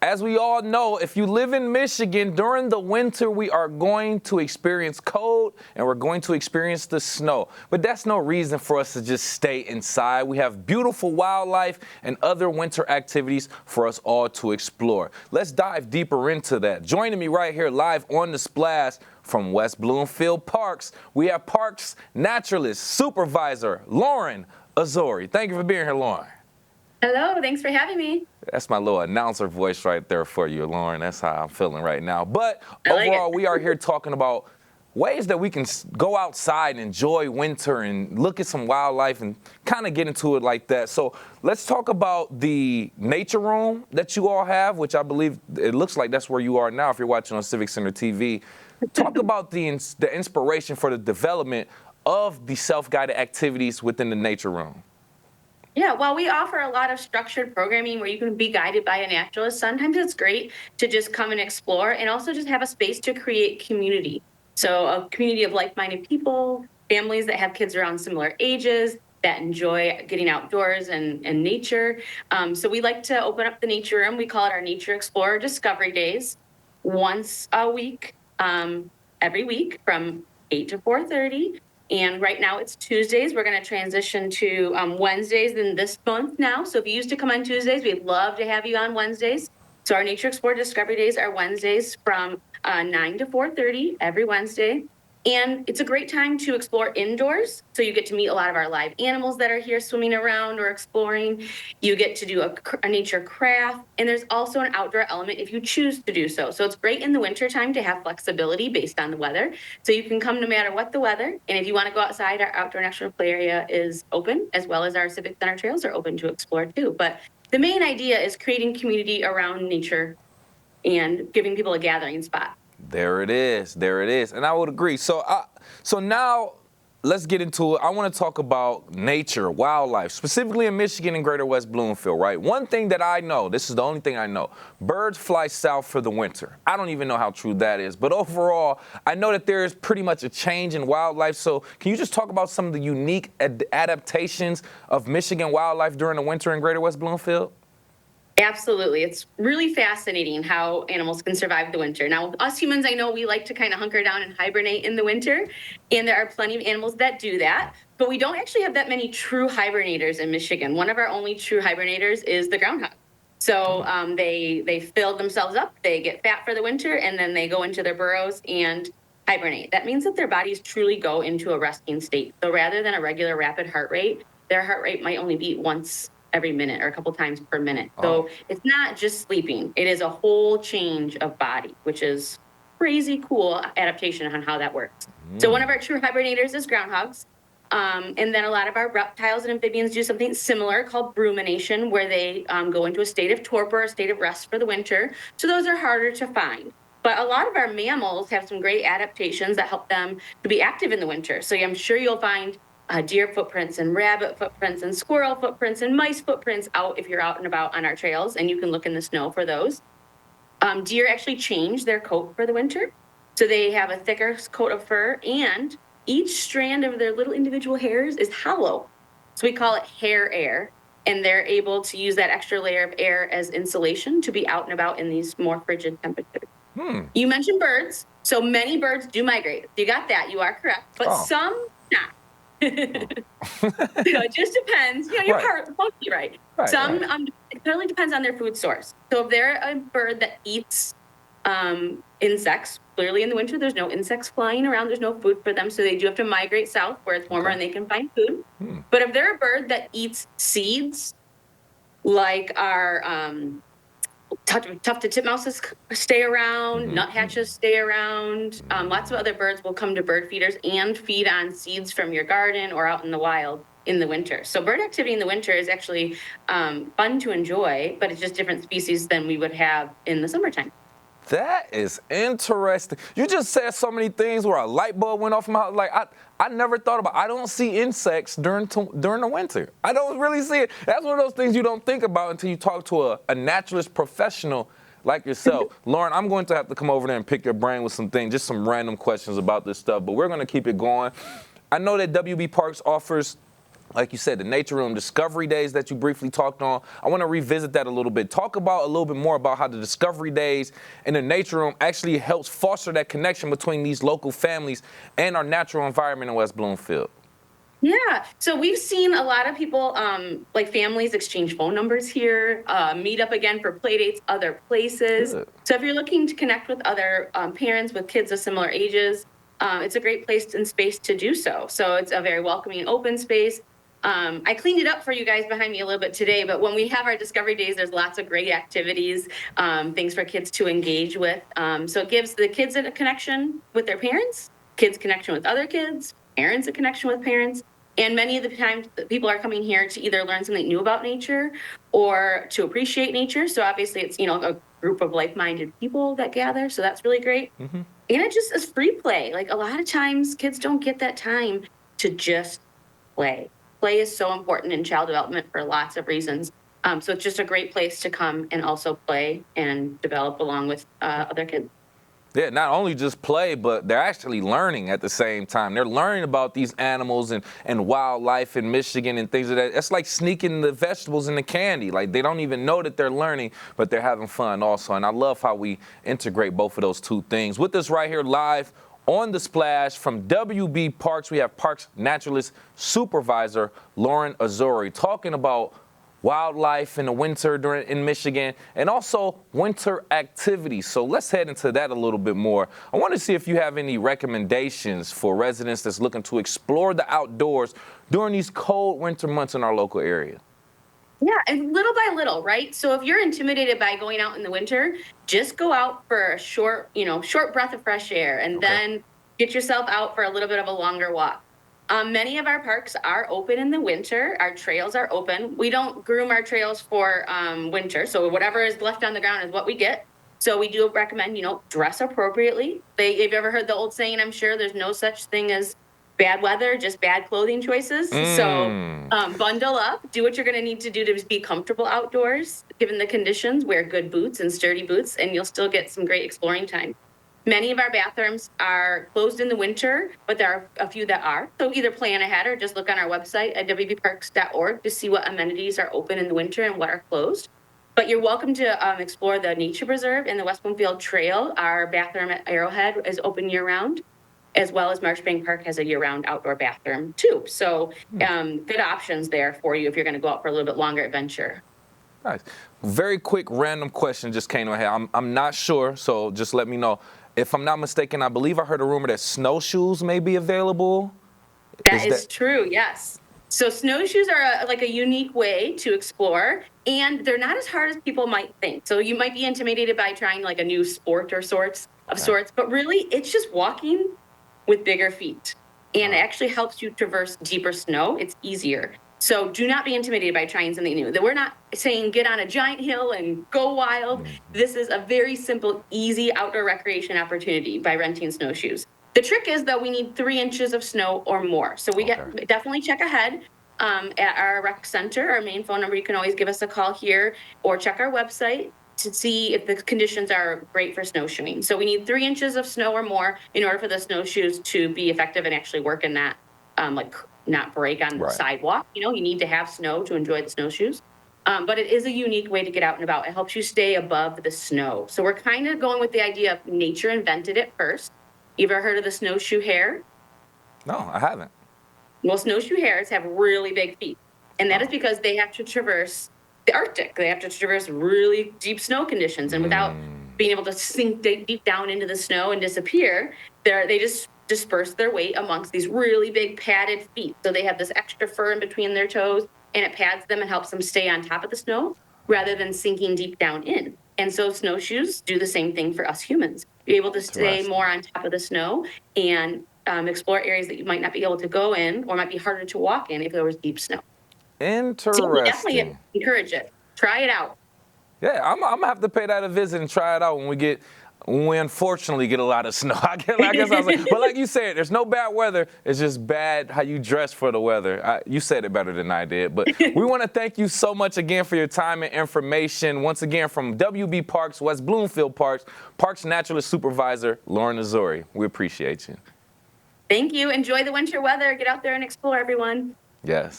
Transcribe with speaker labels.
Speaker 1: As we all know, if you live in Michigan, during the winter, we are going to experience cold and we're going to experience the snow. But that's no reason for us to just stay inside. We have beautiful wildlife and other winter activities for us all to explore. Let's dive deeper into that. Joining me right here live on the Splash from West Bloomfield Parks, we have Parks Naturalist Supervisor Lauren Azoury. Thank you for being here, Lauren.
Speaker 2: Hello, thanks for having me.
Speaker 1: That's my little announcer voice right there for you, Lauren. That's how I'm feeling right now. But overall, we are here talking about ways that we can go outside and enjoy winter and look at some wildlife and kind of get into it like that. So let's talk about the nature room that you all have, which I believe it looks like that's where you are now if you're watching on Civic Center TV. Talk about the inspiration for the development of the self-guided activities within the nature room.
Speaker 2: Yeah, well, we offer a lot of structured programming where you can be guided by a naturalist. Sometimes it's great to just come and explore and also just have a space to create community. So a community of like-minded people, families that have kids around similar ages, that enjoy getting outdoors and nature. So we like to open up the nature room. We call it our Nature Explorer Discovery Days, once a week, every week from 8 to 4:30. And right now it's Tuesdays. We're going to transition to Wednesdays in this month now. So if you used to come on Tuesdays, we'd love to have you on Wednesdays. So our Nature Explorer Discovery Days are Wednesdays from 9 to 4:30 every Wednesday. And it's a great time to explore indoors. So you get to meet a lot of our live animals that are here swimming around or exploring. You get to do a nature craft. And there's also an outdoor element if you choose to do so. So it's great in the winter time to have flexibility based on the weather. So you can come no matter what the weather. And if you want to go outside, our outdoor national play area is open, as well as our Civic Center trails are open to explore too. But the main idea is creating community around nature and giving people a gathering spot.
Speaker 1: There it is. There it is. And I would agree. So now let's get into it. I want to talk about nature, wildlife, specifically in Michigan and greater West Bloomfield, right? One thing that I know, this is the only thing I know, birds fly south for the winter. I don't even know how true that is. But overall, I know that there is pretty much a change in wildlife. So can you just talk about some of the unique adaptations of Michigan wildlife during the winter in greater West Bloomfield?
Speaker 2: Absolutely. It's really fascinating how animals can survive the winter. Now, us humans, I know we like to kind of hunker down and hibernate in the winter, and there are plenty of animals that do that, but we don't actually have that many true hibernators in Michigan. One of our only true hibernators is the groundhog. So they fill themselves up, they get fat for the winter, and then they go into their burrows and hibernate. That means that their bodies truly go into a resting state. So rather than a regular rapid heart rate, their heart rate might only beat once every minute or a couple times per minute. So it's not just sleeping. It is a whole change of body, which is crazy cool adaptation on how that works. So one of our true hibernators is groundhogs. And then a lot of our reptiles and amphibians do something similar called rumination, where they go into a state of torpor, a state of rest for the winter. So those are harder to find. But a lot of our mammals have some great adaptations that help them to be active in the winter. So I'm sure you'll find deer footprints and rabbit footprints and squirrel footprints and mice footprints out if you're out and about on our trails, and you can look in the snow for those. Deer actually change their coat for the winter. So they have a thicker coat of fur, and each strand of their little individual hairs is hollow. So we call it hair air, and they're able to use that extra layer of air as insulation to be out and about in these more frigid temperatures. You mentioned birds. So many birds do migrate. You got that. You are correct. But some not. So it just depends. You know, you're mostly right. Some it totally depends on their food source. So if they're a bird that eats insects, clearly in the winter there's no insects flying around, there's no food for them, so they do have to migrate south where it's warmer and they can find food. But if they're a bird that eats seeds, like our tough to titmouses stay around, nuthatches stay around. Lots of other birds will come to bird feeders and feed on seeds from your garden or out in the wild in the winter. So bird activity in the winter is actually fun to enjoy, but it's just different species than we would have in the summertime.
Speaker 1: That is interesting. You just said so many things where a light bulb went off in my house. Like I never thought about. I don't see insects during the winter. I don't really see it. That's one of those things you don't think about until you talk to a naturalist professional like yourself. Lauren, I'm going to have to come over there and pick your brain with some things, just some random questions about this stuff. But we're going to keep it going. I know that WB Parks offers Like you said, the Nature Room Discovery Days that you briefly talked on, I want to revisit that a little bit. Talk about a little bit more about how the Discovery Days and the Nature Room actually helps foster that connection between these local families and our natural environment in West Bloomfield.
Speaker 2: Yeah, so we've seen a lot of people, like families exchange phone numbers here, meet up again for play dates other places.
Speaker 1: Good.
Speaker 2: So if you're looking to connect with other parents with kids of similar ages, it's a great place and space to do so. So it's a very welcoming, open space. I cleaned it up for you guys behind me a little bit today, but when we have our Discovery Days, there's lots of great activities, things for kids to engage with. So it gives the kids a connection with their parents, kids connection with other kids, parents a connection with parents. And many of the times people are coming here to either learn something new about nature or to appreciate nature. So obviously it's, a group of like-minded people that gather. So that's really great. Mm-hmm. And it just is free play. Like a lot of times kids don't get that time to just play. Play is so important in child development for lots of reasons. So it's just a great place to come and also play and develop along with other kids.
Speaker 1: Yeah, not only just play, but they're actually learning at the same time. They're learning about these animals and wildlife in Michigan and things like that. It's like sneaking the vegetables and the candy. Like they don't even know that they're learning, but they're having fun also. And I love how we integrate both of those two things. With us right here live on the Splash from WB Parks, we have Parks Naturalist Supervisor Lauren Azoury talking about wildlife in the winter in Michigan, and also winter activities. So let's head into that a little bit more. I want to see if you have any recommendations for residents that's looking to explore the outdoors during these cold winter months in our local area.
Speaker 2: Yeah, and little by little, right? So if you're intimidated by going out in the winter, just go out for a short breath of fresh air, and then get yourself out for a little bit of a longer walk. Many of our parks are open in the winter. Our trails are open. We don't groom our trails for winter, so whatever is left on the ground is what we get. So we do recommend, dress appropriately. Have you ever heard the old saying, I'm sure, there's no such thing as bad weather, just bad clothing choices. So bundle up, do what you're gonna need to do to be comfortable outdoors, given the conditions, wear good boots and sturdy boots, and you'll still get some great exploring time. Many of our bathrooms are closed in the winter, but there are a few that are. So either plan ahead or just look on our website at wbparks.org to see what amenities are open in the winter and what are closed. But you're welcome to explore the Nature Preserve and the West Bloomfield Trail. Our bathroom at Arrowhead is open year-round, as well as Marchbank Park has a year-round outdoor bathroom too. So good options there for you if you're going to go out for a little bit longer adventure.
Speaker 1: Nice. Very quick random question just came to my head. I'm not sure, so just let me know. If I'm not mistaken, I believe I heard a rumor that snowshoes may be available.
Speaker 2: That is true, yes. So snowshoes are like a unique way to explore, and they're not as hard as people might think. So you might be intimidated by trying like a new sport or sorts, but really it's just walking with bigger feet, and it actually helps you traverse deeper snow. It's easier. So do not be intimidated by trying something new. We're not saying get on a giant hill and go wild. This is a very simple, easy outdoor recreation opportunity by renting snowshoes. The trick is, though, we need 3 inches of snow or more. So we definitely check ahead at our rec center, our main phone number. You can always give us a call here or check our website to see if the conditions are great for snowshoeing. So we need 3 inches of snow or more in order for the snowshoes to be effective and actually work in that, not break on the sidewalk. You need to have snow to enjoy the snowshoes. But it is a unique way to get out and about. It helps you stay above the snow. So we're kind of going with the idea of nature invented it first. You ever heard of the snowshoe hare?
Speaker 1: No, I haven't.
Speaker 2: Well, snowshoe hares have really big feet. And that is because they have to traverse the Arctic. They have to traverse really deep snow conditions. And without being able to sink deep down into the snow and disappear, they just disperse their weight amongst these really big padded feet. So they have this extra fur in between their toes, and it pads them and helps them stay on top of the snow rather than sinking deep down in. And so snowshoes do the same thing for us humans. You're able to stay more on top of the snow and explore areas that you might not be able to go in or might be harder to walk in if there was deep snow.
Speaker 1: Interesting.
Speaker 2: So definitely encourage it. Try it out.
Speaker 1: Yeah, I'm gonna have to pay that a visit and try it out when we unfortunately get a lot of snow. I guess I was like, but like you said, there's no bad weather. It's just bad how you dress for the weather. You said it better than I did. But we want to thank you so much again for your time and information. Once again, from WB Parks, West Bloomfield Parks, Parks Naturalist Supervisor Lauren Azoury. We appreciate you.
Speaker 2: Thank you. Enjoy the winter weather. Get out there and explore, everyone.
Speaker 1: Yes.